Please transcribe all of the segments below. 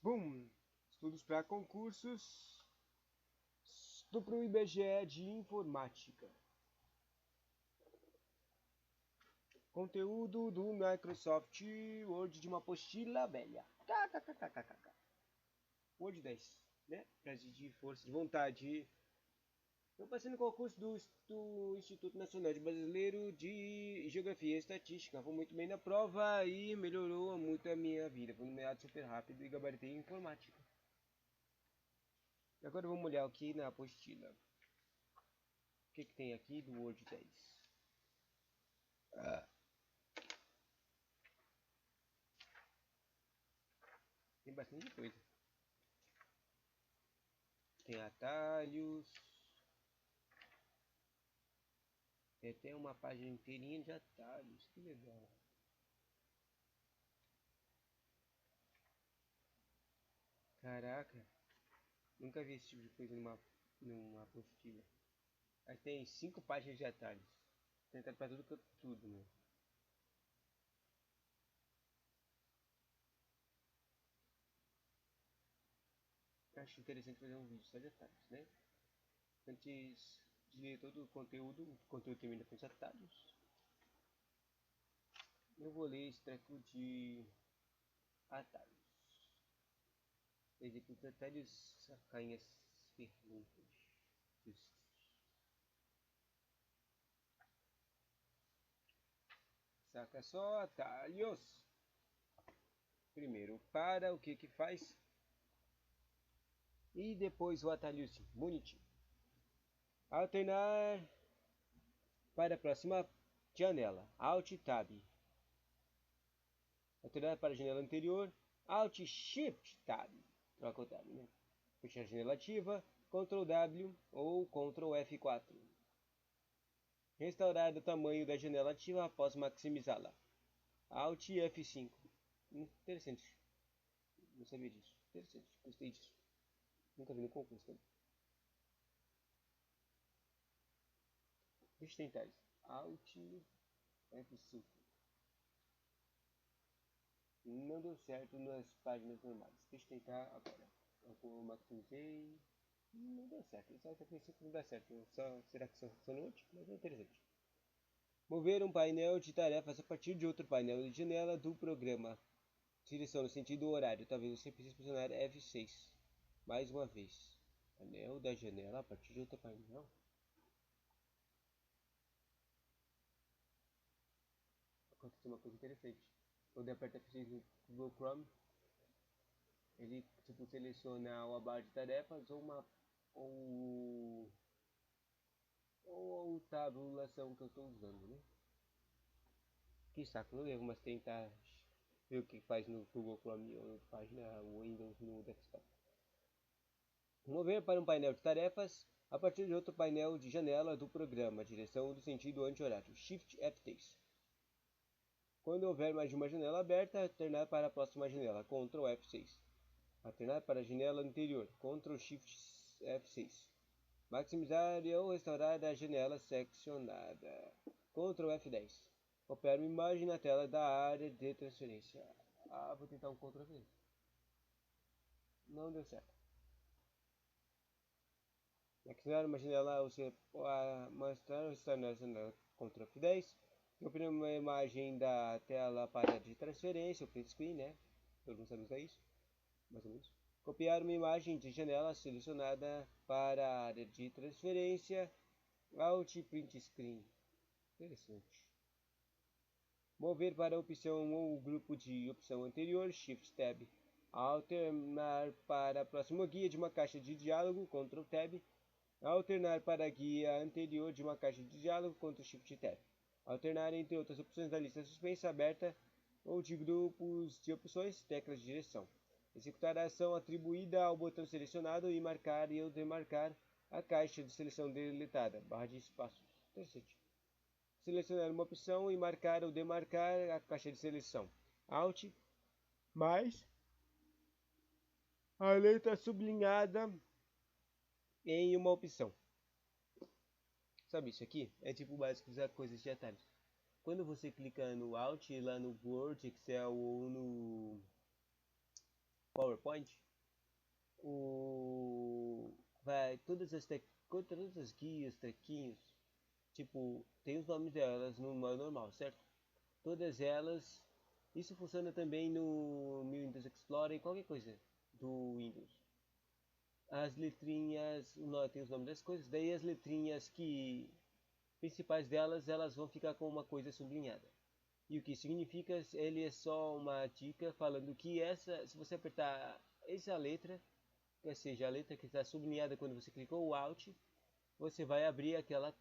Bum! Estudos para concursos pro IBGE de informática. Conteúdo do Microsoft Word de uma apostila velha. KKKKKK. Word 10, né? Pra exigir força de vontade. Eu passei no concurso do Instituto Nacional de Brasileiro de Geografia e Estatística. Fui muito bem na prova e melhorou muito a minha vida. Fui nomeado super rápido e gabaritei em informática. Agora vamos olhar aqui na apostila. O que tem aqui do Word 10? Tem bastante coisa. Tem atalhos. Tem até uma página inteirinha de atalhos. Que legal. Caraca. Nunca vi esse tipo de coisa numa apostila. Aí tem 5 páginas de atalhos. Tem atalho pra tudo, né? Acho interessante fazer um vídeo só de atalhos, né? Antes de ler todo o conteúdo termina com os atalhos. Eu vou ler esse treco de atalhos. Executa atalhos, sacanha as perguntas. Saca só atalhos. Primeiro para o que faz. E depois o atalho bonitinho. Alternar para a próxima janela. Alt Tab. Alternar para a janela anterior. Alt Shift Tab. Troca o Tab, né? Fechar a janela ativa. Ctrl W ou Ctrl F4. Restaurar o tamanho da janela ativa após maximizá-la. Alt F5. Interessante. Não sabia disso. Interessante. Gostei disso. Nunca vi no concurso também. Deixa eu tentar isso. Alt F5. Não deu certo nas páginas normais. Deixa eu tentar agora. Eu maximizei. Não deu certo. Esse Alt F5 não dá certo. Será que são úteis? Mas é interessante. Mover um painel de tarefas a partir de outro painel de janela do programa. Direção no sentido horário. Talvez você precise pressionar F6. Mais uma vez. Painel da janela a partir de outro painel. Aconteceu uma coisa interessante. Quando eu aperto F6 no Google Chrome, ele tipo seleciona o aba de tarefas ou a tabulação que eu estou usando, né? Que saco, não erro, mas tentar ver o que faz no Google Chrome ou página Windows no desktop. Mover para um painel de tarefas a partir de outro painel de janela do programa, direção do sentido anti-horário, Shift F3. Quando houver mais de uma janela aberta, alternar para a próxima janela, Ctrl F6. Alternar para a janela anterior, Ctrl Shift F6. Maximizar ou restaurar a janela seccionada, Ctrl F10. Opera uma imagem na tela da área de transferência. Vou tentar um Ctrl F10. Não deu certo. Maximizar uma janela, você mostrar ou restaurar a janela, Ctrl F10. Opera uma imagem da tela para de transferência, o print screen, né? Todo mundo sabe usar isso, mais ou menos. Copiar uma imagem de janela selecionada para a área de transferência, Alt Print Screen. Interessante. Mover para a opção ou grupo de opção anterior, Shift Tab. Alternar para a próxima guia de uma caixa de diálogo, Ctrl Tab. Alternar para a guia anterior de uma caixa de diálogo, Ctrl Shift Tab. Alternar entre outras opções da lista suspensa aberta ou de grupos de opções, teclas de direção. Executar a ação atribuída ao botão selecionado e marcar ou demarcar a caixa de seleção deletada, barra de espaços. Interessante. Selecionar uma opção e marcar ou demarcar a caixa de seleção. Alt mais a letra sublinhada em uma opção. Sabe isso aqui? É tipo o básico usar coisas de atalhos. Quando você clica no Alt lá no Word, Excel ou no PowerPoint, todas as guias, trequinhos, tipo, tem os nomes delas no modo normal, certo? Todas elas, isso funciona também no Windows Explorer, qualquer coisa do Windows. As letrinhas, tem os nomes das coisas, daí as letrinhas que principais delas, elas vão ficar com uma coisa sublinhada. E o que significa, ele é só uma dica falando que se você apertar essa letra, ou seja, a letra que está sublinhada quando você clicou o Alt, você vai abrir aquela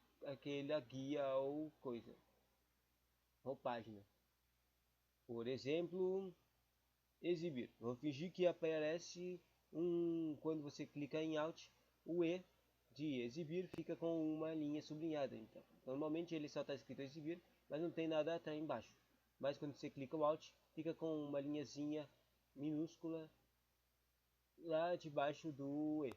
guia ou coisa, ou página. Por exemplo, exibir. Vou fingir que aparece quando você clica em Alt, o E de exibir fica com uma linha sublinhada. Então, normalmente ele só está escrito exibir, mas não tem nada atrás embaixo. Mas quando você clica o Alt, fica com uma linhazinha minúscula lá debaixo do E,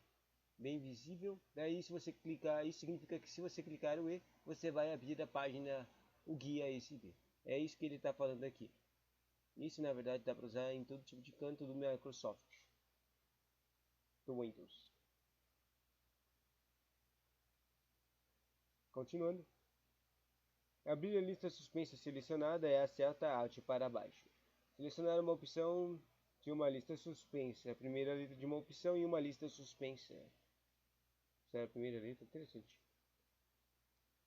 bem visível. Daí se você clicar, isso significa que se você clicar o E, você vai abrir a página, o guia exibir. É isso que ele está falando aqui. Isso na verdade dá para usar em todo tipo de canto do Microsoft, do Windows. Continuando. Abrir a lista suspensa selecionada é a seta Alt para baixo. Selecionar uma opção de uma lista suspensa. A primeira letra de uma opção e uma lista suspensa. Essa é a primeira letra, interessante.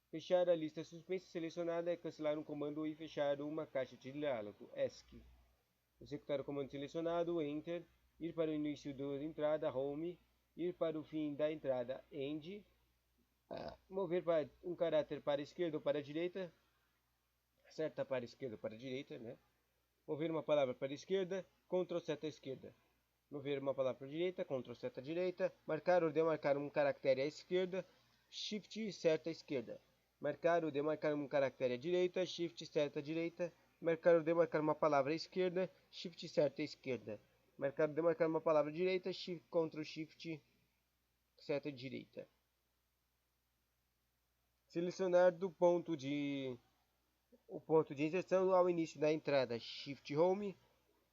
Fechar a lista suspensa selecionada é cancelar um comando e fechar uma caixa de diálogo. ESC. Executar o comando selecionado, Enter. Ir para o início da entrada, Home. Ir para o fim da entrada, End. Mover um caráter para a esquerda ou para a direita. Seta para a esquerda ou para a direita, né? Mover uma palavra para a esquerda, Ctrl seta esquerda. Mover uma palavra para a direita, Ctrl seta direita. Marcar ou demarcar um caractere à esquerda, Shift seta esquerda. Marcar ou demarcar um caractere à direita, Shift seta direita. Marcar ou demarcar uma palavra à esquerda, Shift seta esquerda. Marcar ou demarcar uma palavra à direita, Ctrl Shift seta direita. Selecionar o ponto de inserção ao início da entrada, Shift Home.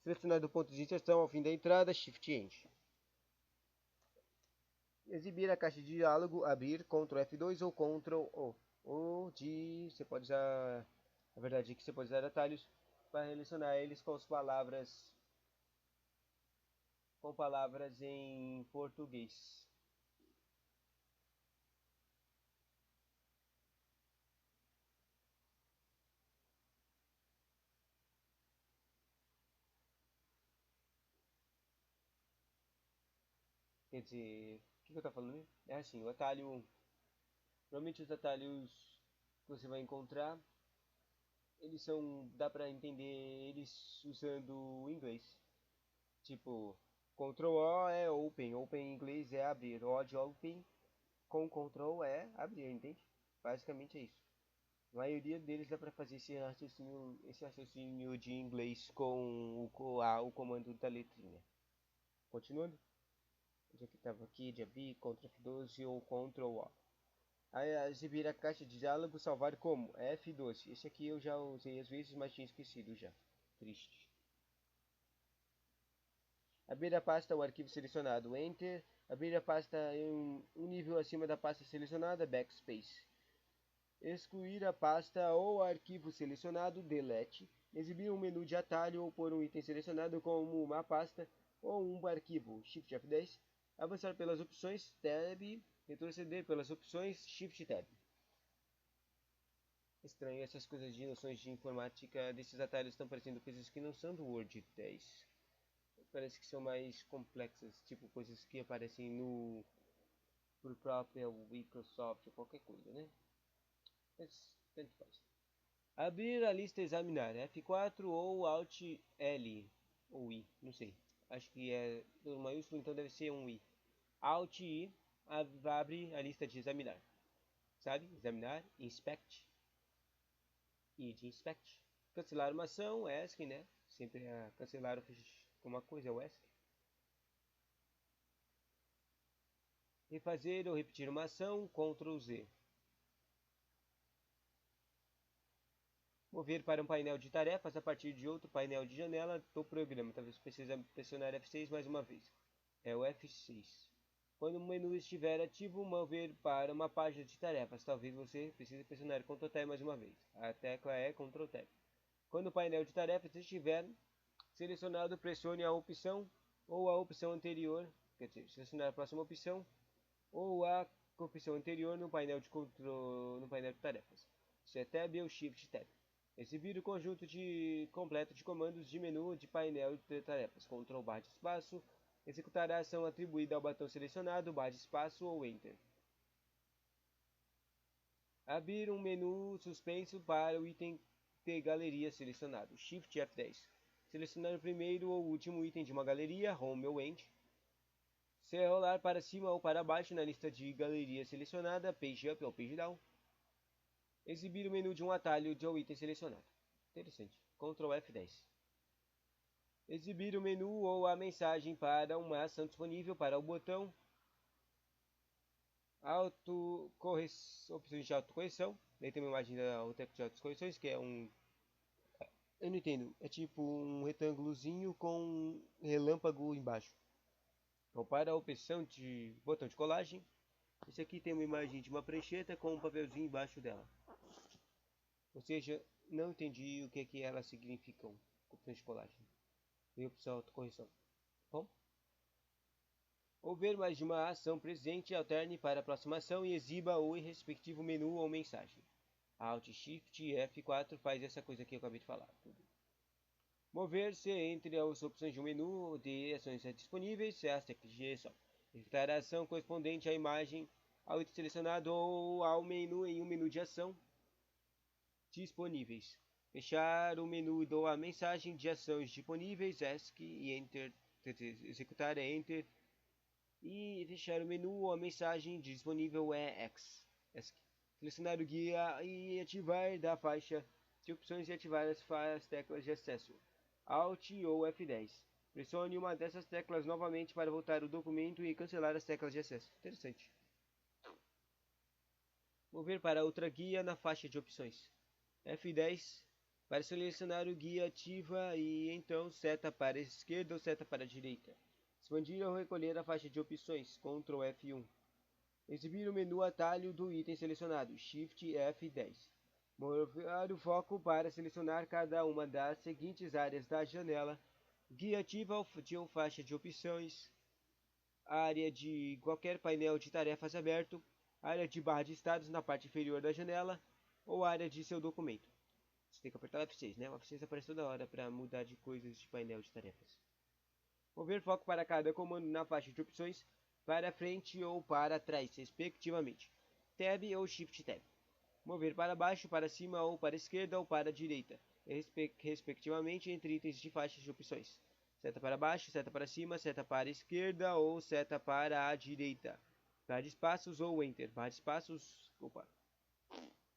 Selecionar do ponto de inserção ao fim da entrada, Shift End. Exibir a caixa de diálogo, abrir, Ctrl F2 ou Ctrl O. Você pode usar, na verdade que você pode usar atalhos para relacionar eles com as palavras em português. Quer dizer, o que eu estou falando? É assim, o atalho, normalmente os atalhos que você vai encontrar, eles dá para entender eles usando o inglês. Tipo, Ctrl O é open, open em inglês é abrir, O de open com Ctrl é abrir, entende? Basicamente é isso. A maioria deles dá para fazer esse raciocínio de inglês com o comando da letrinha. Continuando. Onde é que estava aqui? De abrir, Ctrl F12 ou Ctrl O. Aí exibir a caixa de diálogo, salvar como? F12. Esse aqui eu já usei às vezes, mas tinha esquecido já. Triste. Abrir a pasta ou arquivo selecionado, Enter. Abrir a pasta em um nível acima da pasta selecionada, Backspace. Excluir a pasta ou arquivo selecionado, Delete. Exibir um menu de atalho ou pôr um item selecionado como uma pasta ou um arquivo, Shift F10. Avançar pelas opções, Tab. Retroceder pelas opções, Shift Tab. Estranho, essas coisas de noções de informática desses atalhos estão parecendo coisas que não são do Word 10. Parece que são mais complexas, tipo coisas que aparecem no próprio Microsoft ou qualquer coisa, né? Mas tanto faz. Abrir a lista examinar, F4 ou Alt L ou I, não sei. Acho que é tudo maiúsculo, então deve ser um I. Alt I abre a lista de examinar. Sabe? Examinar, inspect. I de inspect. Cancelar uma ação, ESC, né? Sempre cancelar uma coisa é o ESC. Refazer ou repetir uma ação, Ctrl Z. Mover para um painel de tarefas a partir de outro painel de janela do programa. Talvez precise pressionar F6 mais uma vez. É o F6. Quando o menu estiver ativo, mover para uma página de tarefas. Talvez você precise pressionar Ctrl Tab mais uma vez. A tecla é Ctrl Tab. Quando o painel de tarefas estiver selecionado, pressione a opção ou a opção anterior, quer dizer, selecionar a próxima opção ou a opção anterior no painel de controle, no painel de tarefas. Isso é Tab ou Shift Tab. Exibir o conjunto completo de comandos de menu de painel de tarefas. Ctrl barra de espaço. Executar a ação atribuída ao botão selecionado, barra de espaço ou Enter. Abrir um menu suspenso para o item de galeria selecionado. Shift F10. Selecionar o primeiro ou último item de uma galeria, Home ou End. Se rolar para cima ou para baixo na lista de galeria selecionada, Page Up ou Page Down. Exibir o menu de um atalho de um item selecionado. Interessante. Ctrl F10. Exibir o menu ou a mensagem para uma ação disponível para o botão opções de autocorreção. Daí tem uma imagem da Autocorreção de autocorreções, que é um... Eu não entendo. É tipo um retângulozinho com um relâmpago embaixo. Então, para a opção de botão de colagem, esse aqui tem uma imagem de uma prancheta com um papelzinho embaixo dela. Ou seja, não entendi o que elas significam, opções de colagem e opção de autocorreção. Bom, houver mais de uma ação presente, alterne para a próxima ação e exiba o respectivo menu ou mensagem. Alt Shift F4 faz essa coisa que eu acabei de falar. Mover-se entre as opções de um menu de ações disponíveis é as teclas de direção. Executar a ação correspondente à imagem, ao item selecionado ou ao menu em um menu de ação disponíveis. Fechar o menu ou a mensagem de ações disponíveis, ESC e Enter. Executar é Enter. E fechar o menu ou a mensagem disponível é X. ESC. Selecionar o guia e ativar da faixa de opções e ativar as teclas de acesso. Alt ou F10. Pressione uma dessas teclas novamente para voltar o documento e cancelar as teclas de acesso. Interessante. Mover para outra guia na faixa de opções. F10. Para selecionar o guia, ativa e então seta para a esquerda ou seta para a direita. Expandir ou recolher a faixa de opções. Ctrl F1. Exibir o menu atalho do item selecionado. Shift F10. Mover o foco para selecionar cada uma das seguintes áreas da janela. Guia ativa ou faixa de opções. Área de qualquer painel de tarefas aberto. Área de barra de estados na parte inferior da janela. Ou área de seu documento. Você tem que apertar o F6, né? O F6 aparece toda hora para mudar de coisas de painel de tarefas. Mover foco para cada comando na faixa de opções, para frente ou para trás, respectivamente. Tab ou Shift Tab. Mover para baixo, para cima ou para a esquerda ou para a direita, respectivamente entre itens de faixas de opções. Seta para baixo, seta para cima, seta para a esquerda ou seta para a direita. Barra de espaços ou Enter. Barra de espaços... Opa.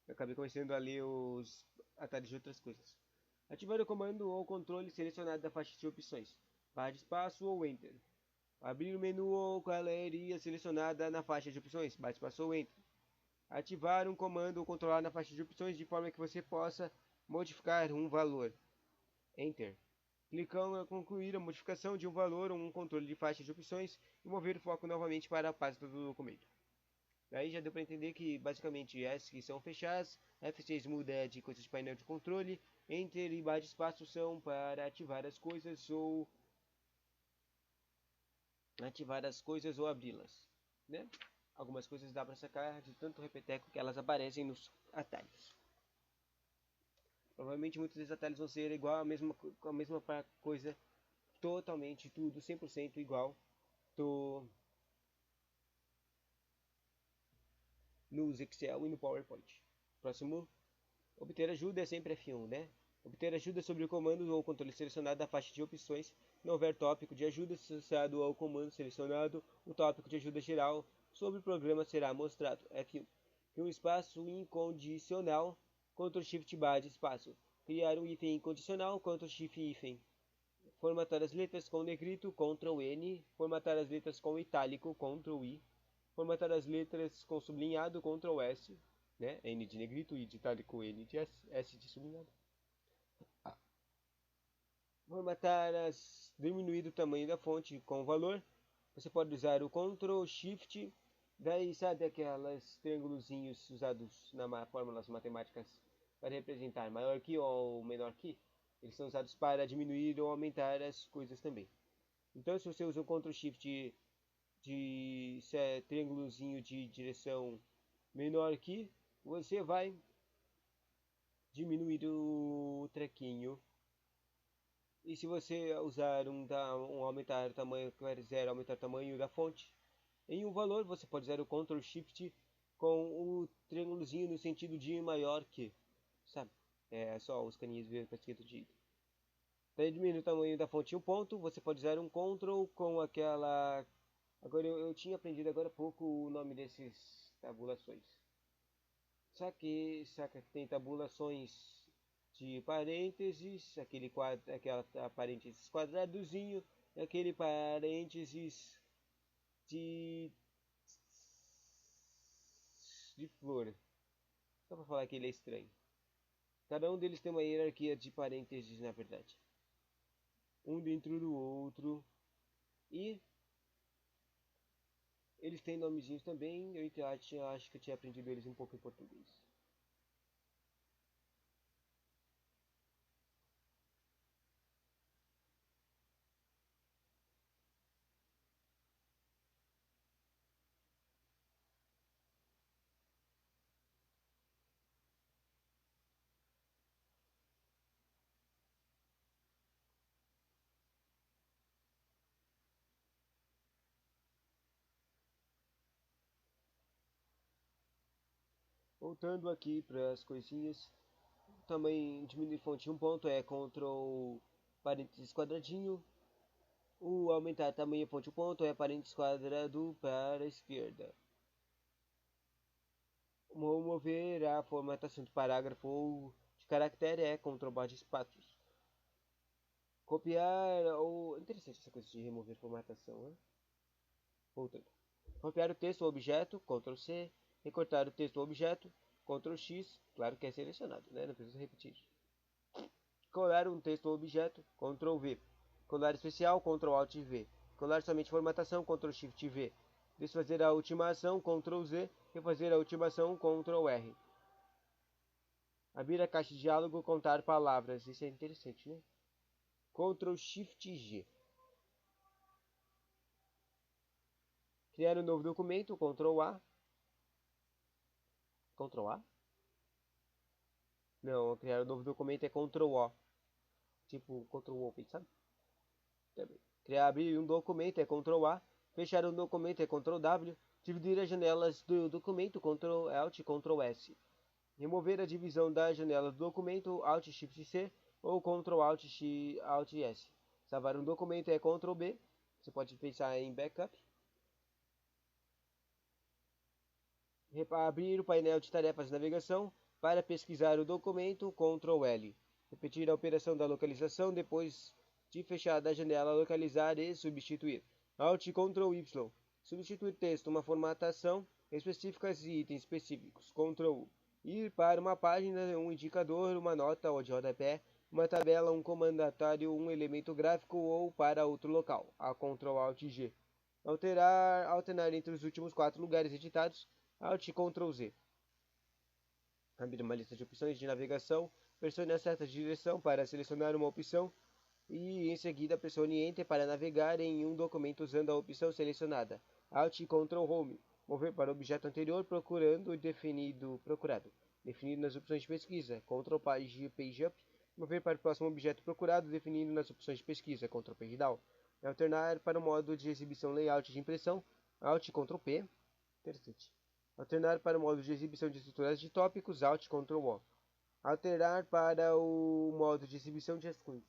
Eu acabei começando a ler os atalhos de outras coisas. Ativar o comando ou controle selecionado da faixa de opções. Barra de espaço ou Enter. Abrir o menu ou galeria selecionada na faixa de opções. Barra de espaço ou Enter. Ativar um comando ou controlar na faixa de opções de forma que você possa modificar um valor. Enter. Clicando a concluir a modificação de um valor ou um controle de faixa de opções e mover o foco novamente para a página do documento. Aí já deu para entender que basicamente as que são fechadas, F6 muda de coisas de painel de controle, Enter e barra de espaço são para ativar as coisas ou abri-las, né? Algumas coisas dá para sacar de tanto repeteco que elas aparecem nos atalhos. Provavelmente muitos desses atalhos vão ser igual a mesma coisa, totalmente tudo 100% igual no Excel e no PowerPoint. Próximo, obter ajuda é sempre F1, né? Obter ajuda sobre o comando ou controle selecionado da faixa de opções. Se não houver tópico de ajuda associado ao comando selecionado, o tópico de ajuda geral sobre o programa será mostrado. F1. Em um espaço incondicional, Ctrl Shift barra de espaço. Criar um hífen incondicional, Ctrl Shift hífen. Formatar as letras com negrito, Ctrl N. Formatar as letras com itálico, Ctrl I. Formatar as letras com sublinhado, Ctrl S, né? N de negrito, I de itálico, N de S de sublinhado. formatar diminuir o tamanho da fonte com o valor. Você pode usar o Ctrl Shift, daí sabe aquelas triângulozinhos usados na fórmulas matemáticas para representar maior que ou menor que? Eles são usados para diminuir ou aumentar as coisas também. Então, se você usa o Ctrl Shift de triângulozinho de direção menor que, você vai diminuir o trequinho. E se você usar um aumentar o tamanho, quiser aumentar o tamanho da fonte em um valor, você pode usar o Ctrl Shift com o triângulozinho no sentido de maior que, sabe? É só os caninhos verdes para esquerda de. Para diminuir o tamanho da fonte em um ponto, você pode usar um Ctrl com aquela. Agora eu tinha aprendido agora há pouco o nome desses tabulações. Saca que tem tabulações de parênteses, aquela parênteses quadradozinho, e aquele parênteses de, de flor. Só para falar que ele é estranho. Cada um deles tem uma hierarquia de parênteses, na verdade. Um dentro do outro. E eles têm nomezinhos também. Acho que eu tinha aprendido eles um pouco em português. Voltando aqui para as coisinhas. Também diminuir fonte em um ponto é Ctrl parênteses quadradinho. O aumentar tamanho fonte um ponto é parênteses quadrado para a esquerda. Mover a formatação de parágrafo ou de caractere é Ctrl barra de espaços. Copiar ou... Interessante essa coisa de remover formatação, né? Voltando. Copiar o texto ou objeto, Ctrl C. Recortar o texto ou objeto, Ctrl X. Claro que é selecionado, né? Não precisa repetir. Colar um texto ou objeto, Ctrl V. Colar especial, Ctrl Alt V. Colar somente formatação, Ctrl Shift V. Desfazer a última ação, Ctrl Z. Refazer a última ação, Ctrl R. Abrir a caixa de diálogo, contar palavras. Isso é interessante, né? Ctrl Shift G. Criar um novo documento, Ctrl A. Ctrl A? Não, criar um novo documento é Ctrl O. Tipo Ctrl Open, sabe? Também. Abrir um documento é Ctrl A. Fechar um documento é Ctrl W. Dividir as janelas do documento, Ctrl Alt, Ctrl S. Remover a divisão da janela do documento, Alt Shift C ou Ctrl Alt Alt S. Salvar um documento é Ctrl B. Você pode pensar em backup. Abrir o painel de tarefas de navegação para pesquisar o documento, Ctrl L. Repetir a operação da localização depois de fechar a janela, localizar e substituir. Alt Ctrl Y. Substituir texto, uma formatação específica e itens específicos. Ctrl U. Ir para uma página, um indicador, uma nota ou de rodapé, uma tabela, um comandatório, um elemento gráfico ou para outro local. A Ctrl Alt G. Alternar entre os últimos 4 lugares editados. Alt Ctrl Z. Abrir uma lista de opções de navegação. Pressione a seta de direção para selecionar uma opção e em seguida pressione Enter para navegar em um documento usando a opção selecionada. Alt Ctrl Home. Mover para o objeto anterior procurado. Definido nas opções de pesquisa. Ctrl Page Up. Mover para o próximo objeto procurado definido nas opções de pesquisa. Ctrl Page Down. Alternar para o modo de exibição layout de impressão. Alt Ctrl P. Interessante. Alternar para o modo de exibição de estruturas de tópicos, Alt Ctrl O. Alterar para o modo de exibição de rascunhos,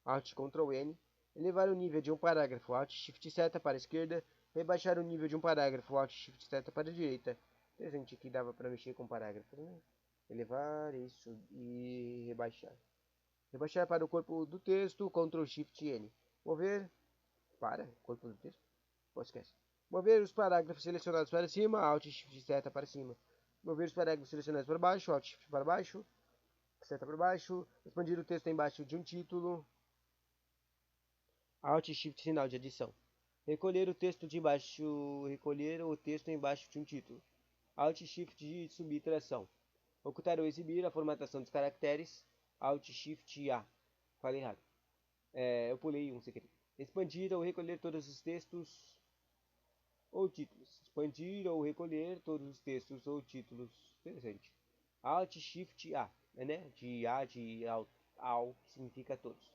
Alt Ctrl N. Elevar o nível de um parágrafo, Alt Shift seta para a esquerda. Rebaixar o nível de um parágrafo, Alt Shift seta para a direita. Interessante que dava para mexer com parágrafos, né? Elevar isso e rebaixar. Rebaixar para o corpo do texto, Ctrl Shift N. Mover para corpo do texto. Esquece. Mover os parágrafos selecionados para cima, Alt Shift seta para cima. Mover os parágrafos selecionados para baixo, Alt Shift para baixo. seta para baixo, expandir o texto embaixo de um título, Alt Shift sinal de adição. Recolher o texto embaixo de um título, Alt Shift de subtração. Ocultar ou exibir a formatação dos caracteres, Alt Shift A. Falei errado. Eu pulei um sem querer. Expandir ou recolher todos os textos ou títulos. Expandir ou recolher todos os textos ou títulos. Interessante. Alt Shift A, né? De A de ao, que significa todos.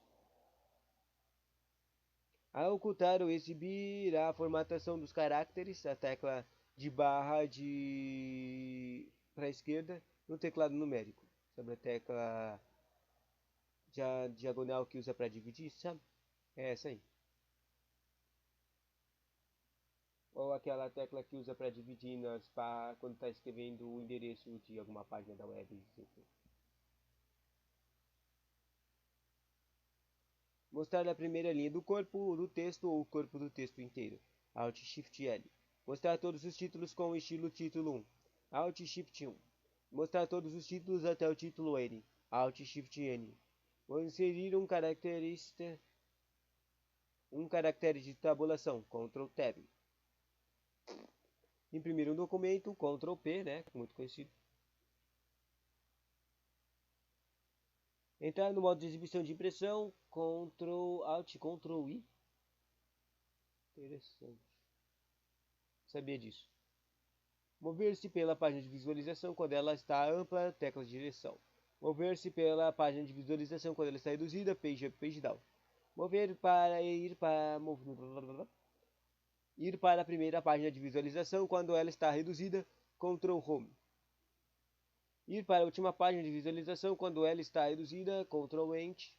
A ocultar ou exibir a formatação dos caracteres, a tecla de barra para a esquerda no teclado numérico. Sabe a tecla diagonal que usa para dividir, sabe? É essa aí. Ou aquela tecla que usa para dividir quando está escrevendo o endereço de alguma página da web. Mostrar a primeira linha do corpo do texto ou o corpo do texto inteiro. Alt Shift L. Mostrar todos os títulos com o estilo título 1. Alt Shift 1. Mostrar todos os títulos até o título N. Alt Shift N. Vou inserir um caractere de tabulação. Ctrl Tab. Imprimir um documento. Ctrl P, né? Muito conhecido. Entrar no modo de exibição de impressão. Ctrl Alt Ctrl I. Interessante. Sabia disso. Mover-se pela página de visualização quando ela está ampla, tecla de direção. Mover-se pela página de visualização quando ela está reduzida, page up, page down. Ir para a primeira página de visualização quando ela está reduzida, Ctrl Home. Ir para a última página de visualização quando ela está reduzida, Ctrl End,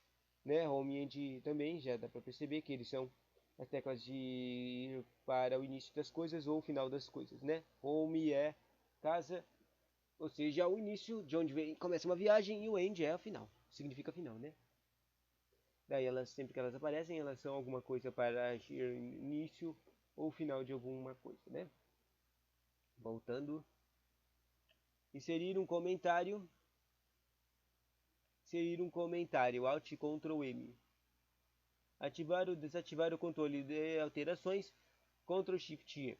né? Home e End também, já dá para perceber que eles são as teclas de ir para o início das coisas ou o final das coisas, né? Home é casa, ou seja, o início de onde começa uma viagem, e o end é o final, significa final, né? Daí sempre que elas aparecem, elas são alguma coisa para início ou final de alguma coisa, né? Voltando. Inserir um comentário, Alt Ctrl M. Ativar ou desativar o controle de alterações, Ctrl Shift E.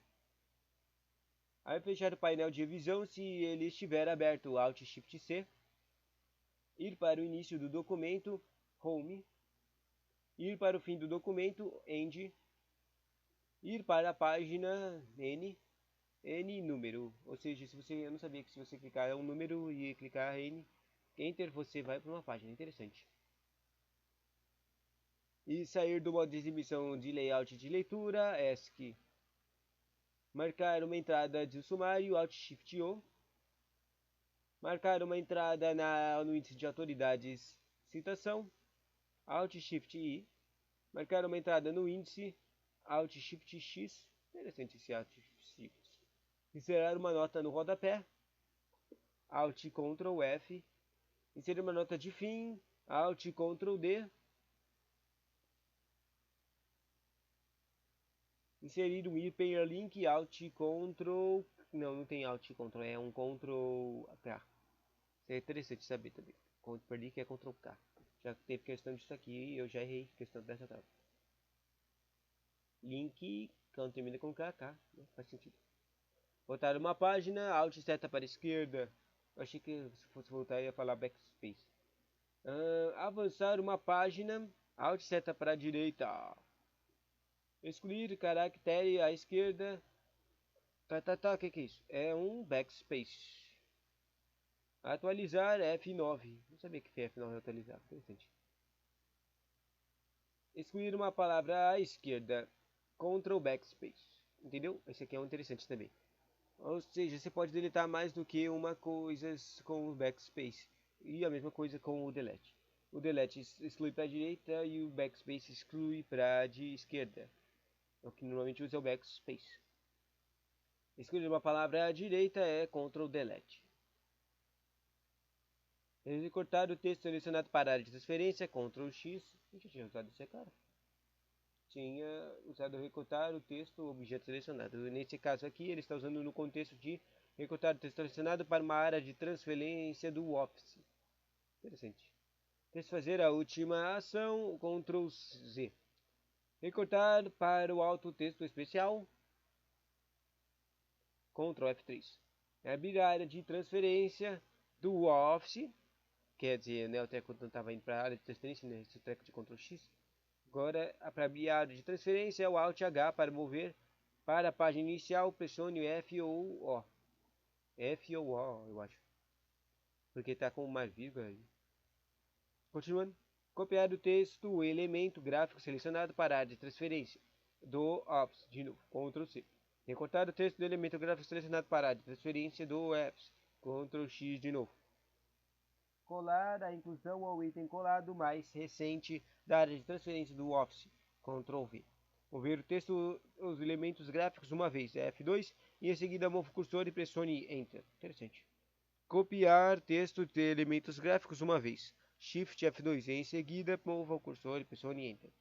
Aí fechar o painel de revisão se ele estiver aberto, Alt Shift C. Ir para o início do documento, Home. Ir para o fim do documento, End. Ir para a página N número. Ou seja, eu não sabia que se você clicar um número e clicar N, Enter, você vai para uma página. Interessante. E sair do modo de exibição de layout de leitura, ESC. Marcar uma entrada de sumário, Alt Shift O. Marcar uma entrada no índice de autoridades, citação, Alt Shift I. Marcar uma entrada no índice, Alt Shift X. Interessante esse Alt Shift. Inserir uma nota no rodapé, Alt Ctrl F. Inserir uma nota de fim, Alt Ctrl D. Inserir um hyperlink, Alt Ctrl... Não tem Alt Ctrl, é um Ctrl K. Isso é interessante saber também. Hyperlink é Ctrl K. Já teve questão disso aqui e eu já errei questão dessa tabela. Link, quando termina com KK, né? Faz sentido. Voltar uma página, Alt seta para a esquerda. Eu achei que se fosse voltar ia falar backspace. Avançar uma página, Alt seta para a direita. Excluir caractere à esquerda. O que é isso? É um backspace. Atualizar F9. Não sabia que F9 é atualizar. Interessante. Excluir uma palavra à esquerda. Ctrl Backspace. Entendeu? Esse aqui é um interessante também. Ou seja, você pode deletar mais do que uma coisa com o Backspace. E a mesma coisa com o Delete. O Delete exclui para a direita e o Backspace exclui para a esquerda. O que normalmente usa é o Backspace. Excluir uma palavra à direita é Ctrl Delete. Recortar o texto selecionado para a área de transferência, Ctrl X. Eu já tinha usado isso, cara. Tinha usado recortar o texto objeto selecionado. Nesse caso aqui, ele está usando no contexto de recortar o texto selecionado para uma área de transferência do Office. Interessante. Desfazer a última ação, Ctrl Z. Recortar para o alto texto especial, Ctrl F3. Abrir a área de transferência do Office, quer dizer, né, o treco não estava indo para a área de transferência, né, esse treco de Ctrl X. Agora, para abrir a área de transferência, é o Alt H para mover para a página inicial, pressione F ou O. F ou O, eu acho. Porque está com uma vírgula aí. Continuando. Copiar o texto, o elemento gráfico selecionado para a área de transferência do Office. De novo, Ctrl C. Recortar o texto do elemento gráfico selecionado para a área de transferência do Office. Ctrl X de novo. Colar a inclusão ao item colado mais recente da área de transferência do Office. Ctrl V. Mover o texto, os elementos gráficos uma vez, F2, e em seguida mova o cursor e pressione Enter. Interessante. Copiar texto de elementos gráficos uma vez, Shift F2, e em seguida mova o cursor e pressione Enter.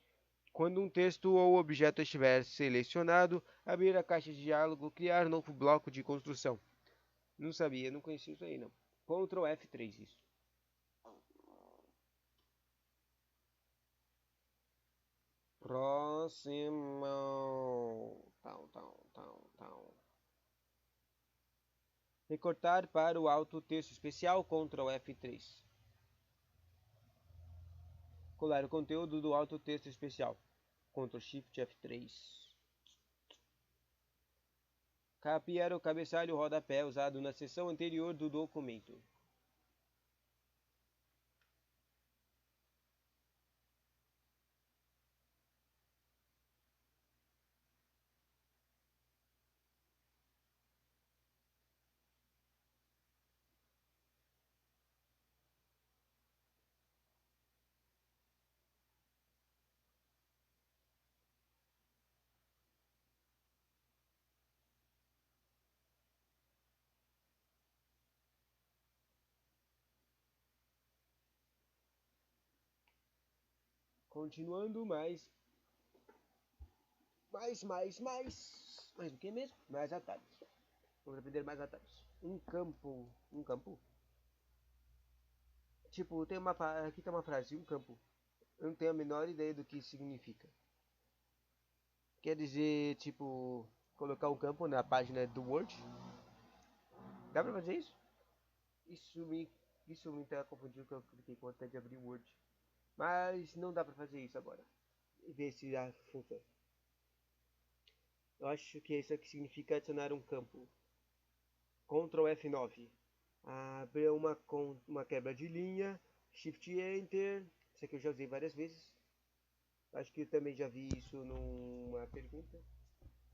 Quando um texto ou objeto estiver selecionado, abrir a caixa de diálogo, criar novo bloco de construção. Não sabia, não conhecia isso aí não. Ctrl F3 isso. Próximo. Tal. Recortar para o alto texto especial, Ctrl F3. Colar o conteúdo do alto texto especial, Ctrl Shift F3. Copiar o cabeçalho rodapé usado na seção anterior do documento. Continuando, mais o que mesmo? Mais atalhos. Vamos aprender mais atalhos. Um campo. Tipo, aqui tem uma frase, um campo. Eu não tenho a menor ideia do que significa. Quer dizer, tipo, colocar um campo na página do Word? Dá pra fazer isso? Isso me, isso me tá confundindo que eu cliquei com vontade de abrir o Word. Mas não dá pra fazer isso agora. E ver se a funciona. Eu acho que isso aqui significa adicionar um campo. Ctrl F9. Abre uma quebra de linha. Shift Enter. Isso aqui eu já usei várias vezes. Acho que eu também já vi isso numa pergunta.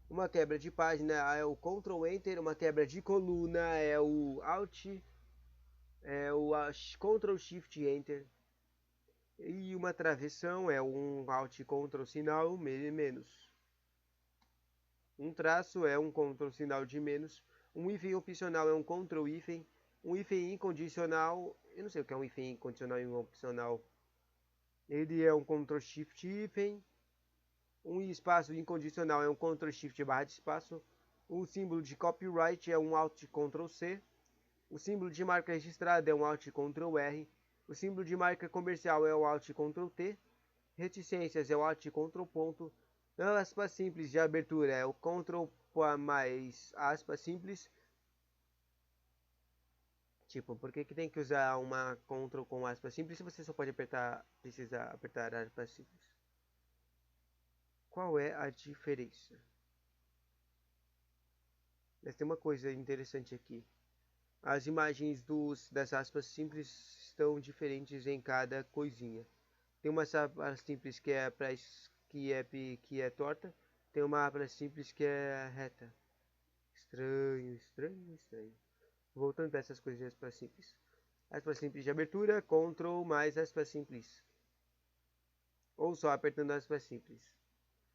Uma quebra de página é o Ctrl Enter. Uma quebra de coluna é o Alt. É o Ctrl Shift Enter. E uma travessão é um Alt Ctrl sinal menos. Um traço é um Ctrl sinal de menos. Um hífen opcional é um Ctrl hífen. Um hífen incondicional, eu não sei o que é um hífen incondicional e um opcional. Ele é um Ctrl Shift hífen. Um espaço incondicional é um Ctrl Shift barra de espaço. O símbolo de copyright é um Alt Ctrl C. O símbolo de marca registrada é um Alt Ctrl R. O símbolo de marca comercial é o Alt Ctrl T. Reticências é o Alt Ctrl ponto. Aspas simples de abertura é o Ctrl mais aspas simples. Tipo, por que tem que usar uma Ctrl com aspas simples se você só pode precisar apertar aspas simples? Qual é a diferença? Mas tem uma coisa interessante aqui. As imagens das aspas simples estão diferentes em cada coisinha. Tem uma aspa simples que é torta, tem uma aspa simples que é reta. Estranho. Voltando para essas coisinhas para simples. Aspas simples de abertura, Ctrl mais aspas simples. Ou só apertando aspas simples.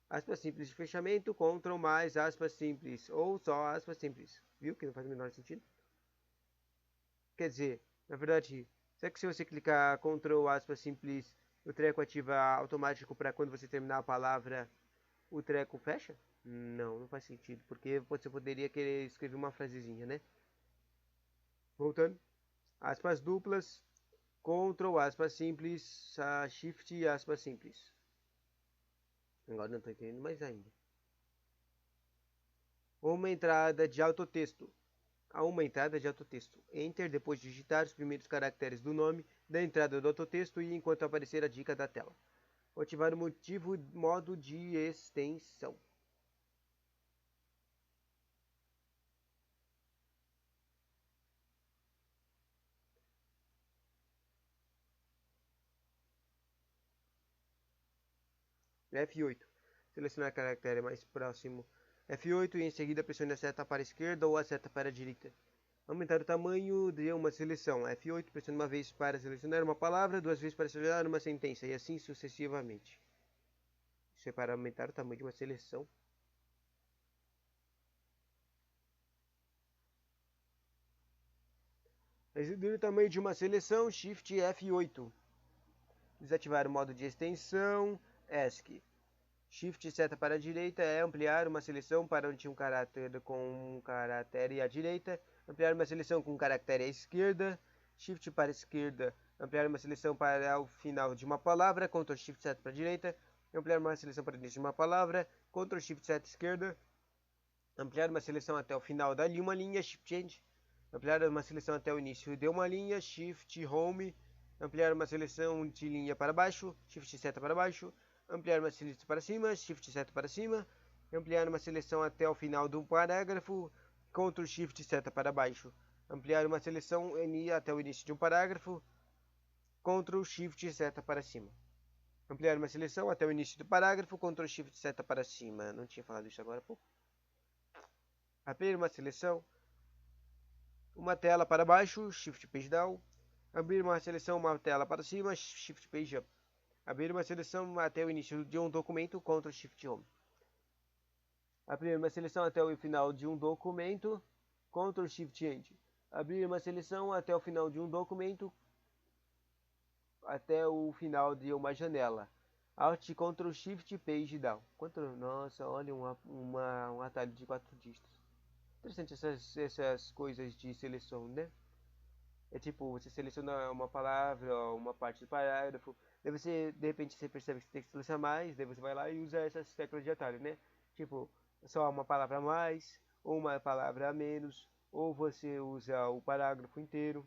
Aspas simples de fechamento, Ctrl mais aspas simples. Ou só aspas simples. Viu que não faz o menor sentido? Quer dizer, na verdade, será que se você clicar Ctrl aspas simples, o treco ativa automático para quando você terminar a palavra, o treco fecha? Não faz sentido, porque você poderia querer escrever uma frasezinha, né? Voltando. Aspas duplas. Ctrl aspas simples, Shift aspas simples. Agora não estou entendendo mais ainda. Uma entrada de autotexto. A uma entrada de autotexto. Enter depois de digitar os primeiros caracteres do nome da entrada do autotexto e enquanto aparecer a dica da tela. Ativar o modo de extensão. F8. Selecionar o caractere mais próximo. F8 e em seguida pressione a seta para a esquerda ou a seta para a direita. Aumentar o tamanho de uma seleção. F8 pressione uma vez para selecionar uma palavra, duas vezes para selecionar uma sentença e assim sucessivamente. Isso é para aumentar o tamanho de uma seleção. Reduzir o tamanho de uma seleção, Shift F8. Desativar o modo de extensão, ESC. Shift seta para a direita é ampliar uma seleção para onde um caráter com um caractere à direita, ampliar uma seleção com um caractere à esquerda, Shift para a esquerda, ampliar uma seleção para o final de uma palavra, Ctrl Shift seta para a direita, ampliar uma seleção para o início de uma palavra, Ctrl Shift seta esquerda, ampliar uma seleção até o final da uma linha, Shift Change, ampliar uma seleção até o início de uma linha, Shift Home, ampliar uma seleção de linha para baixo, Shift seta para baixo, ampliar uma seleção para cima, Shift seta para cima, ampliar uma seleção até o final do parágrafo, Ctrl Shift seta para baixo, ampliar uma seleção até o início de um parágrafo, Ctrl Shift seta para cima. Ampliar uma seleção até o início do parágrafo, Ctrl Shift seta para cima. Não tinha falado isso agora há pouco. Abrir uma seleção, uma tela para baixo, Shift Page Down. Abrir uma seleção, uma tela para cima, Shift Page Up. Abrir uma seleção até o início de um documento, Ctrl Shift Home. Abrir uma seleção até o final de um documento, Ctrl Shift End. Abrir uma seleção até o final de um documento, até o final de uma janela. Alt Ctrl Shift Page Down. Nossa, olha um atalho de 4 dígitos. Interessante essas coisas de seleção, né? É tipo, você seleciona uma palavra, uma parte do parágrafo, daí você, de repente, você percebe que você tem que selecionar mais, daí você vai lá e usa essas teclas de atalho, né? Tipo, só uma palavra a mais, ou uma palavra a menos, ou você usa o parágrafo inteiro.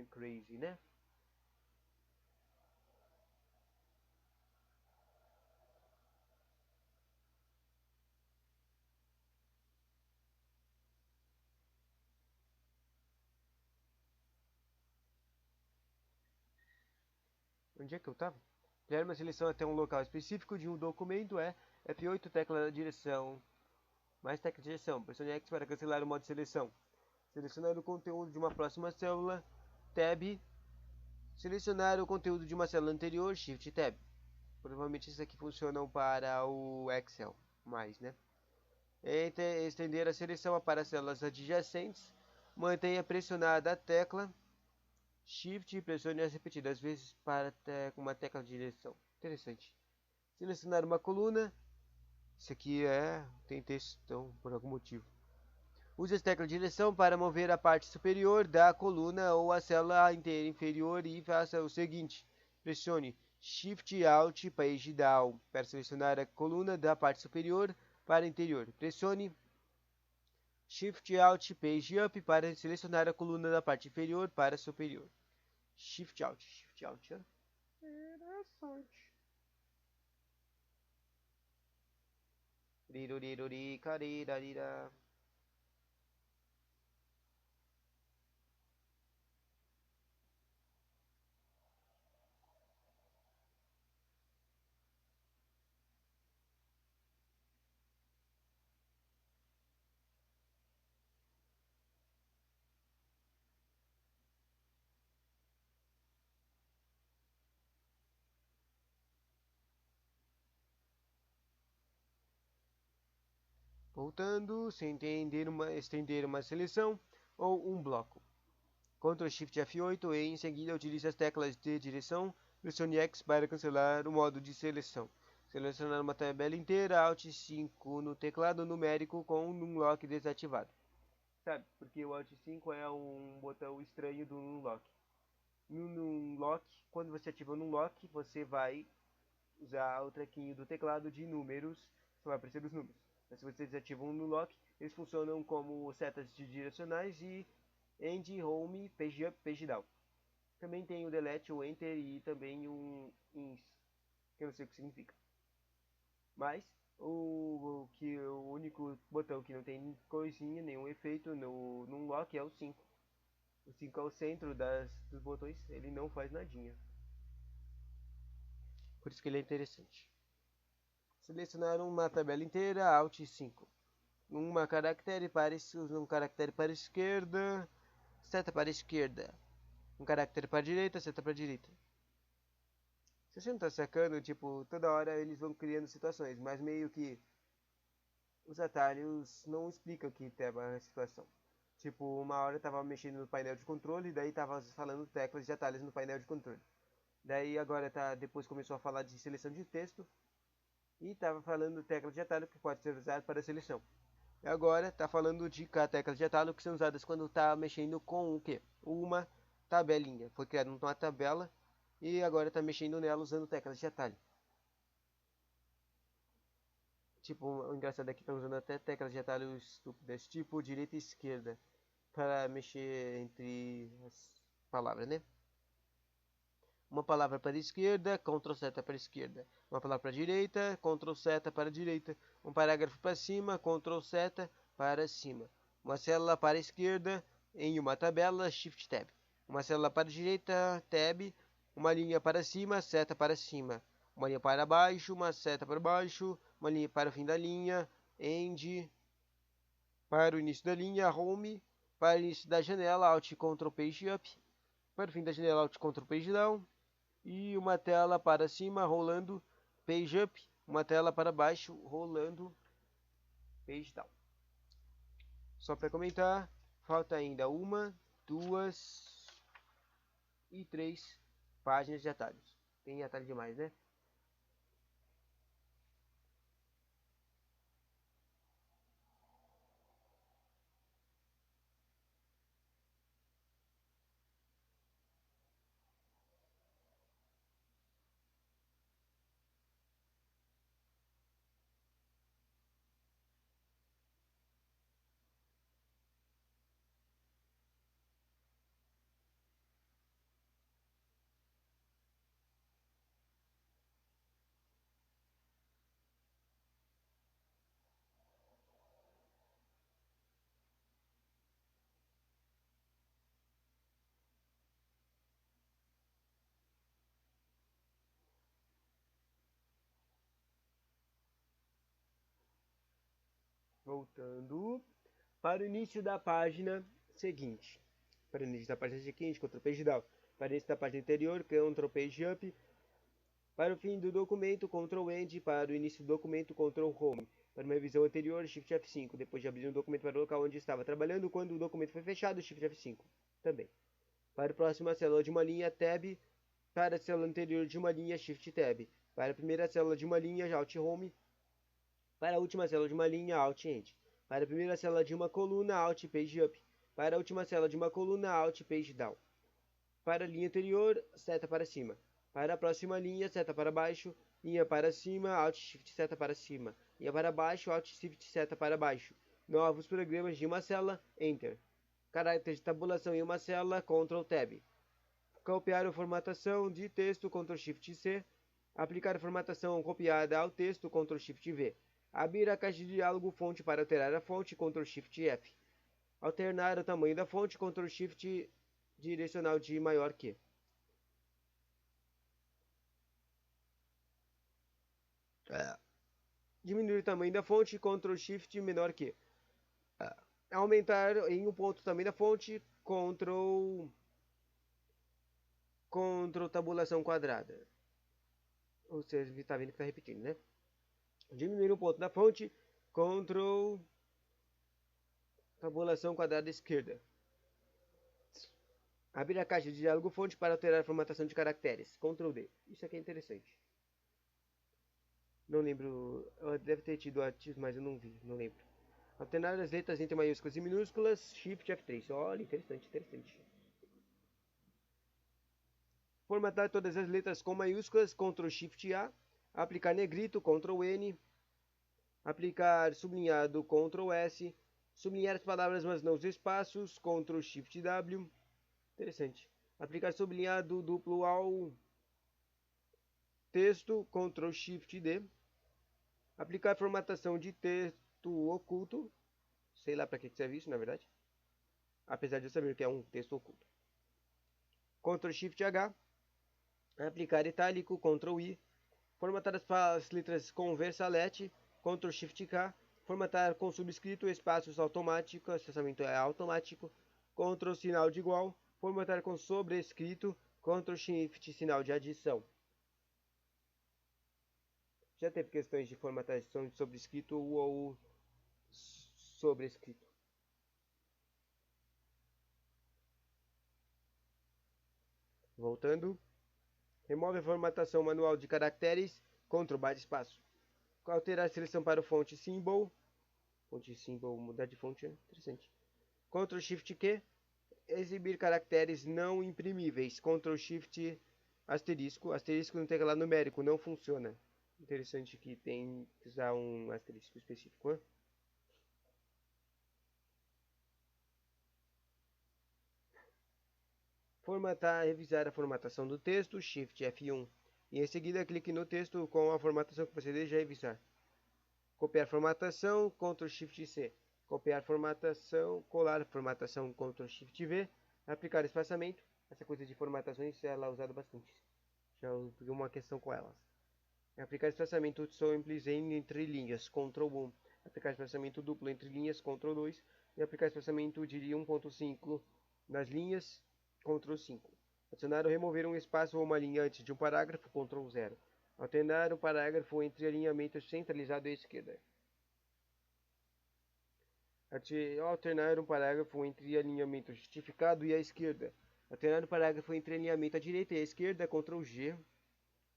Crazy, né? Onde é que eu tava? Criar uma seleção até um local específico de um documento é F8, tecla da direção, mais tecla de direção. Pressione X para cancelar o modo de seleção. Selecionar o conteúdo de uma próxima célula, Tab. Selecionar o conteúdo de uma célula anterior, Shift Tab. Provavelmente isso aqui funcionam para o Excel, mais, né? Estender a seleção para as células adjacentes. Mantenha pressionada a tecla Shift e pressione as repetidas vezes para com uma tecla de direção. Interessante. Selecionar uma coluna. Isso aqui tem textão por algum motivo. Use as teclas de direção para mover a parte superior da coluna ou a célula inteira inferior e faça o seguinte. Pressione Shift Alt Page Down para selecionar a coluna da parte superior para interior. Pressione Shift Alt Page Up para selecionar a coluna da parte inferior para superior. Shift Alt. Interessante. Riruri, carirarira. Voltando, sem estender uma seleção ou um bloco. Ctrl Shift F8 e em seguida utilize as teclas de direção, pressione X para cancelar o modo de seleção. Selecionar uma tabela inteira, Alt 5 no teclado numérico com o Numlock desativado. Sabe, porque o Alt 5 é um botão estranho do Numlock. No Numlock, quando você ativa o Numlock, você vai usar o trequinho do teclado de números, só vai aparecer os números. Mas se você desativa o Numlock, eles funcionam como setas de direcionais e End, Home, Page Up, Page Down. Também tem o Delete, o Enter e também um Ins, que eu não sei o que significa. Mas o único botão que não tem coisinha, nenhum efeito no Unlock é o 5. O 5 é o centro dos botões, ele não faz nadinha. Por isso que ele é interessante. Selecionar uma tabela inteira, Alt 5. Um caractere para a esquerda, seta para a esquerda. Um caractere para a direita, seta para a direita. Se você não tá sacando, tipo, toda hora eles vão criando situações, mas meio que os atalhos não explicam o que é a situação. Tipo, uma hora eu tava mexendo no painel de controle, daí tava falando teclas de atalhos no painel de controle. Daí agora depois começou a falar de seleção de texto e tava falando teclas de atalho que pode ser usado para seleção. E agora tá falando de teclas de atalho que são usadas quando tá mexendo com o quê? Uma tabelinha. Foi criada uma tabela e agora tá mexendo nela usando teclas de atalho. Tipo, o engraçado é que estão usando até teclas de atalho estúpidas, tipo direita e esquerda, para mexer entre as palavras, né? Uma palavra para a esquerda, Ctrl seta para a esquerda. Uma palavra para a direita, Ctrl seta para a direita. Um parágrafo para cima, Ctrl seta para cima. Uma célula para a esquerda, em uma tabela, Shift Tab. Uma célula para a direita, Tab. Uma linha para cima, seta para cima. Uma linha para baixo, uma seta para baixo. Uma linha para o fim da linha, End. Para o início da linha, Home. Para o início da janela, Alt Ctrl Page Up. Para o fim da janela, Alt Ctrl Page Down. E uma tela para cima, rolando Page Up. Uma tela para baixo, rolando Page Down. Só para comentar, falta ainda uma, duas e três páginas de atalhos. Tem atalho demais, né? Voltando para o início da página seguinte. Para o início da página seguinte, Ctrl Page Down. Para o início da página anterior, Ctrl Page Up. Para o fim do documento, Ctrl End. Para o início do documento, Ctrl Home. Para uma revisão anterior, Shift F5. Depois de abrir um documento para o local onde estava trabalhando, quando o documento foi fechado, Shift F5 também. Para a próxima célula de uma linha, Tab. Para a célula anterior de uma linha, Shift Tab. Para a primeira célula de uma linha, Alt Home. Para a última célula de uma linha, Alt End. Para a primeira célula de uma coluna, Alt Page Up. Para a última célula de uma coluna, Alt Page Down. Para a linha anterior, seta para cima. Para a próxima linha, seta para baixo. Linha para cima, Alt Shift seta para cima. Linha para baixo, Alt Shift seta para baixo. Novos programas de uma célula, Enter. Caracteres de tabulação em uma célula, Ctrl Tab. Copiar a formatação de texto, Ctrl Shift C. Aplicar a formatação copiada ao texto, Ctrl Shift V. Abrir a caixa de diálogo fonte para alterar a fonte, Ctrl Shift F. Alternar o tamanho da fonte, Ctrl Shift direcional de maior que. Diminuir o tamanho da fonte, Ctrl Shift menor que. Aumentar em um ponto o tamanho da fonte, Ctrl tabulação quadrada. Ou seja, está vendo que está repetindo, né? Diminuir um ponto da fonte, Ctrl tabulação quadrada esquerda. Abrir a caixa de diálogo fonte para alterar a formatação de caracteres. Ctrl D. Isso aqui é interessante. Não lembro. Deve ter tido artigos, mas eu não vi. Não lembro. Alternar as letras entre maiúsculas e minúsculas. Shift F3. Olha, interessante, interessante. Formatar todas as letras com maiúsculas. Ctrl Shift A. Aplicar negrito. Ctrl N. Aplicar sublinhado. Ctrl S. Sublinhar as palavras, mas não os espaços. Ctrl Shift W. Interessante. Aplicar sublinhado duplo ao texto. Ctrl Shift D. Aplicar formatação de texto oculto. Sei lá para que serve isso, na verdade. Apesar de eu saber que é um texto oculto. Ctrl Shift H. Aplicar itálico. Ctrl I. Formatar as letras com versalete. Ctrl Shift K. Formatar com subscrito, espaços automáticos. Espaçamento é automático. Ctrl sinal de igual. Formatar com sobrescrito. Ctrl Shift sinal de adição. Já teve questões de formatação de sobrescrito ou sobrescrito. Voltando. Remove a formatação manual de caracteres. Ctrl barra espaço. Alterar a seleção para o fonte symbol. Fonte symbol, mudar de fonte é interessante. Ctrl Shift Q. Exibir caracteres não imprimíveis. Ctrl Shift asterisco. Asterisco no teclado numérico não funciona. Interessante que tem que usar um asterisco específico. Hein? Formatar, revisar a formatação do texto. Shift F1. E em seguida clique no texto com a formatação que você deseja revisar. Copiar formatação. Ctrl Shift C. Copiar formatação. Colar formatação. Ctrl Shift V. Aplicar espaçamento. Essa coisa de formatações ela é usada bastante. Já peguei uma questão com elas. Aplicar espaçamento simples entre linhas. Ctrl 1. Aplicar espaçamento duplo entre linhas. Ctrl 2. E aplicar espaçamento de 1.5 nas linhas. Ctrl 5. Adicionar ou remover um espaço ou uma linha antes de um parágrafo. Ctrl 0. Alternar o parágrafo entre alinhamento centralizado à esquerda. Alternar um parágrafo entre alinhamento justificado e à esquerda. Alternar o parágrafo entre alinhamento à direita e à esquerda. Ctrl G.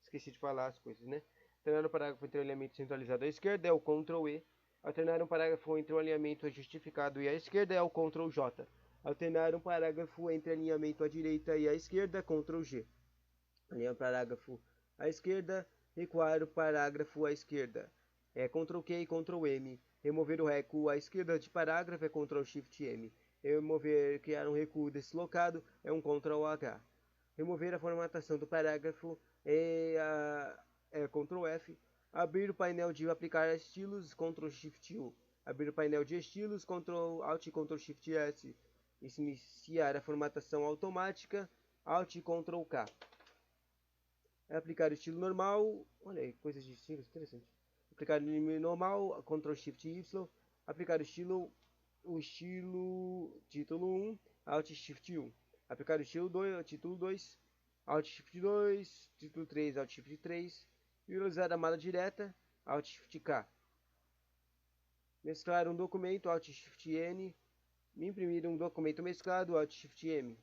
Esqueci de falar as coisas, né? Alternar um parágrafo entre o alinhamento centralizado à esquerda é o Ctrl E. Alternar um parágrafo entre o alinhamento justificado e à esquerda é o Ctrl J. Alternar um parágrafo entre alinhamento à direita e à esquerda, Ctrl G. Alinhar o parágrafo à esquerda, recuar o parágrafo à esquerda. É Ctrl Q e Ctrl M. Remover o recuo à esquerda de parágrafo é Ctrl Shift M. Criar um recuo deslocado é um Ctrl H. Remover a formatação do parágrafo é Ctrl F. Abrir o painel de aplicar estilos, Ctrl Shift U. Abrir o painel de estilos, Ctrl Alt e Ctrl Shift S. Iniciar a formatação automática, Alt e Ctrl K. Aplicar o estilo normal, olha aí, coisas de estilos, interessante. Aplicar o estilo normal, Ctrl Shift Y. Aplicar o estilo título 1, Alt Shift 1. Aplicar o estilo 2, título 2, Alt Shift 2, título 3, Alt Shift 3. Visualizar a mala direta, Alt Shift K. Mesclar um documento, Alt Shift N. Imprimir um documento mesclado, Alt Shift M.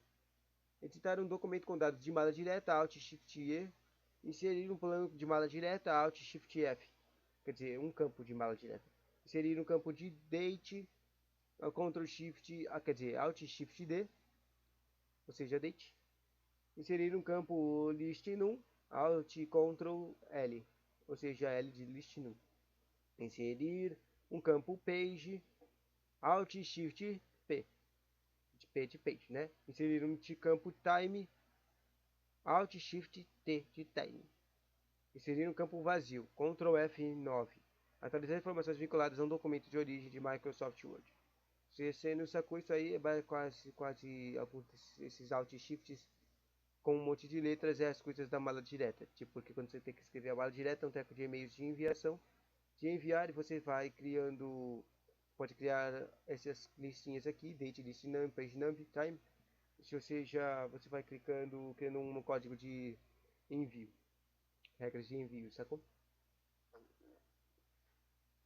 Editar um documento com dados de mala direta, Alt Shift E. Inserir um plano de mala direta, Alt Shift F. Quer dizer, um campo de mala direta. Inserir um campo de date, Ctrl Shift, quer dizer, Alt Shift D, ou seja, date. Inserir um campo list num, Alt Ctrl L, ou seja, L de list num. Inserir um campo page, Alt Shift P, de page, né? Inserir um campo time, Alt Shift T de time. Inserir um campo vazio, Ctrl F9. Atualizar informações vinculadas a um documento de origem de Microsoft Word. Se você não sacou isso aí, é quase esses Alt Shifts com um monte de letras é as coisas da mala direta. Tipo, porque quando você tem que escrever a mala direta, é um treco de e-mails de enviação. De enviar, e você vai criando. Pode criar essas listinhas aqui, date, list num, page num, time. Você vai criando um código de envio. Regras de envio, sacou?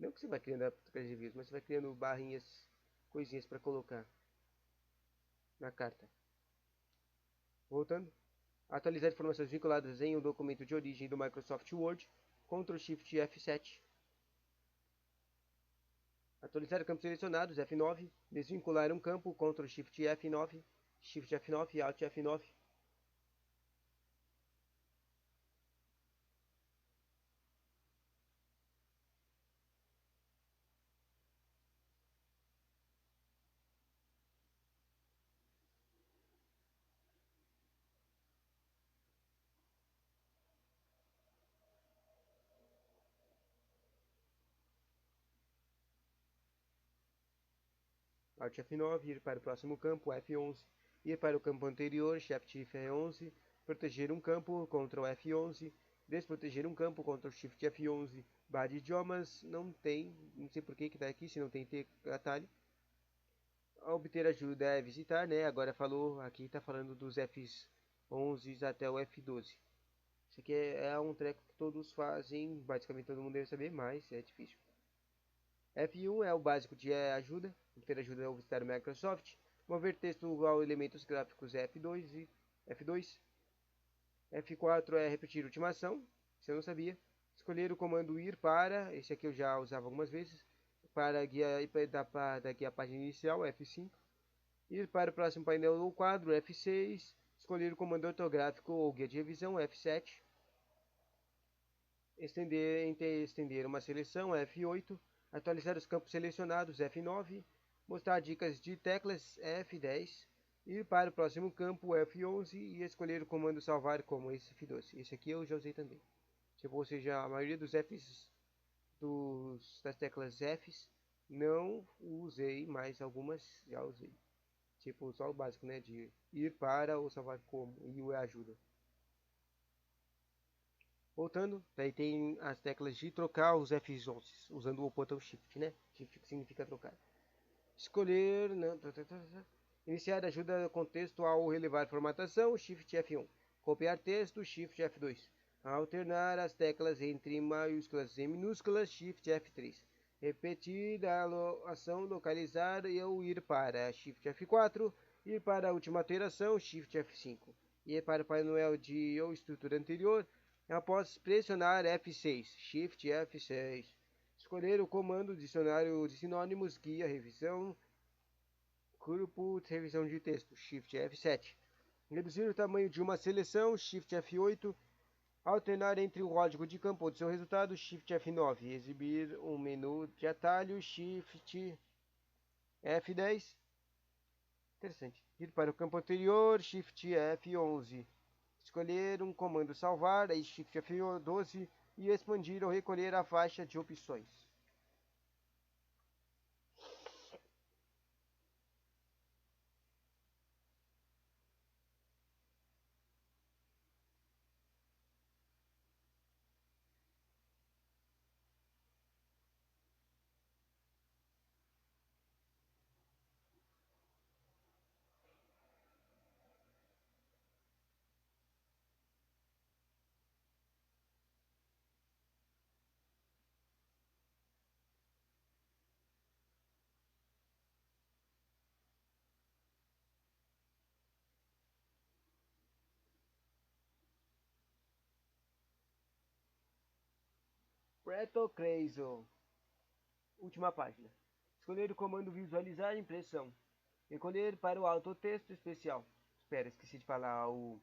Não que você vai criando teclas de vírus, mas você vai criando barrinhas, coisinhas para colocar na carta. Voltando. Atualizar informações vinculadas em um documento de origem do Microsoft Word. Ctrl Shift F7. Atualizar campos selecionados, F9. Desvincular um campo, Ctrl Shift F9. Shift F9, Alt F9. Alt F9, ir para o próximo campo, F11. Ir para o campo anterior, Shift F11. Proteger um campo, Ctrl F11. Desproteger um campo, Ctrl Shift F11. Barra de idiomas, não tem, não sei por que está aqui, se não tem atalho. Obter ajuda é visitar, né? Agora falou, aqui está falando dos F11 até o F12. Isso aqui é um treco que todos fazem, basicamente todo mundo deve saber, mas é difícil. F1 é o básico de ajuda, obter ajuda ao visitar o Microsoft. Mover texto igual elementos gráficos F2 e F2. F4 é repetir ultimação, se eu não sabia. Escolher o comando ir para, esse aqui eu já usava algumas vezes, para guia da guia página inicial, F5. Ir para o próximo painel ou quadro, F6. Escolher o comando ortográfico ou guia de revisão, F7. Estender uma seleção, F8. Atualizar os campos selecionados, F9. Mostrar dicas de teclas, F10. Ir para o próximo campo, F11. E escolher o comando salvar como esse F12. Esse aqui eu já usei também. Tipo, ou seja, a maioria dos Fs das teclas Fs não usei, mas algumas já usei. Tipo, só o básico, né? De ir para ou salvar como e o ajuda. Voltando, daí tem as teclas de trocar os F11, usando o botão Shift, né? Shift significa trocar. Escolher, não, iniciar ajuda com texto ao relevar formatação, Shift F1. Copiar texto, Shift F2. Alternar as teclas entre maiúsculas e minúsculas, Shift F3. Repetir a ação localizar e ou ir para, Shift F4. Ir para a última alteração, Shift F5. Ir para o painel de ou estrutura anterior, após pressionar F6, Shift F6. Escolher o comando dicionário de sinônimos, guia, revisão, grupo, revisão de texto, Shift F7. Reduzir o tamanho de uma seleção, Shift F8. Alternar entre o código de campo do seu resultado, Shift F9. Exibir um menu de atalho, Shift F10. Interessante. Ir para o campo anterior, Shift F11. Escolher um comando salvar, aí Shift F12 e expandir ou recolher a faixa de opções. Preto Crazy. Última página. Escolher o comando visualizar impressão. Recolher para o autotexto especial. Espera, esqueci de falar o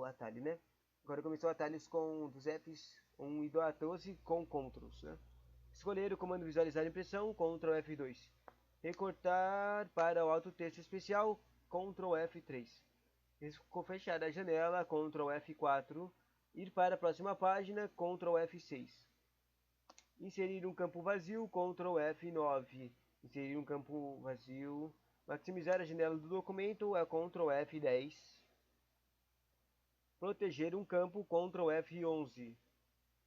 atalho, né? Agora começou atalhos com dos Fs 1 e do A12 com Ctrls, né? Escolher o comando visualizar impressão, Ctrl F2. Recortar para o autotexto especial, Ctrl F3. Fechar a janela, Ctrl F4. Ir para a próxima página, Ctrl F6. Inserir um campo vazio, Ctrl F9. Inserir um campo vazio. Maximizar a janela do documento é Ctrl F10. Proteger um campo, Ctrl F11.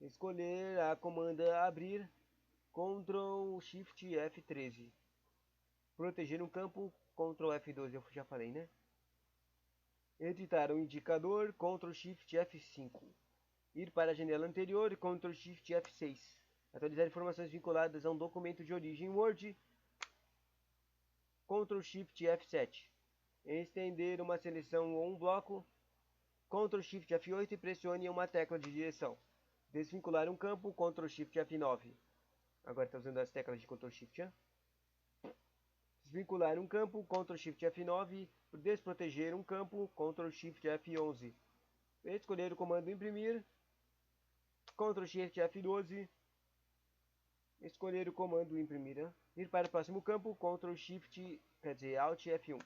Escolher a comanda abrir, Ctrl Shift F13. Proteger um campo, Ctrl F12, eu já falei, né? Editar um indicador, Ctrl Shift F5. Ir para a janela anterior, Ctrl Shift F6. Atualizar informações vinculadas a um documento de origem Word. Ctrl Shift F7. Estender uma seleção ou um bloco. Ctrl Shift F8 e pressione uma tecla de direção. Desvincular um campo. Ctrl Shift F9. Agora está usando as teclas de Ctrl Shift. Desvincular um campo. Ctrl Shift F9. Desproteger um campo. Ctrl Shift F11. Escolher o comando imprimir. Ctrl Shift F12. Escolher o comando imprimir. Ir para o próximo campo. Ctrl Shift, Alt F1.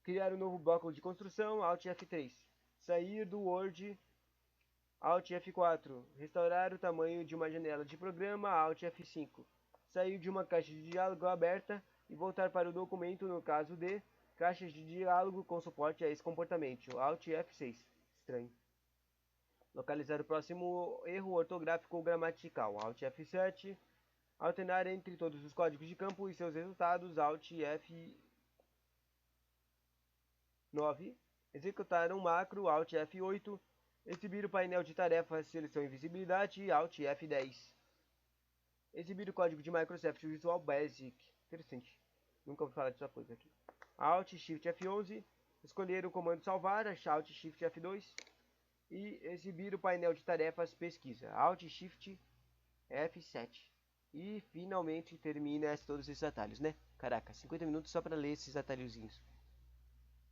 Criar um novo bloco de construção. Alt F3. Sair do Word. Alt F4. Restaurar o tamanho de uma janela de programa. Alt F5. Sair de uma caixa de diálogo aberta e voltar para o documento no caso de caixas de diálogo com suporte a esse comportamento. Alt F6. Estranho. Localizar o próximo erro ortográfico ou gramatical. Alt F7. Alternar entre todos os códigos de campo e seus resultados. Alt F9. Executar um macro. Alt F8. Exibir o painel de tarefas, seleção e visibilidade. Alt F10. Exibir o código de Microsoft Visual Basic. Interessante. Nunca ouvi falar dessa coisa aqui. Alt Shift F11. Escolher o comando salvar. Alt Shift F2. E exibir o painel de tarefas pesquisa. Alt Shift F7. E finalmente termina todos esses atalhos, né? Caraca, 50 minutos só para ler esses atalhozinhos.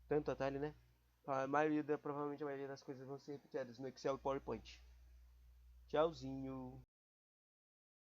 Tanto atalho, né? Provavelmente a maioria das coisas vão ser repetidas no Excel e PowerPoint. Tchauzinho.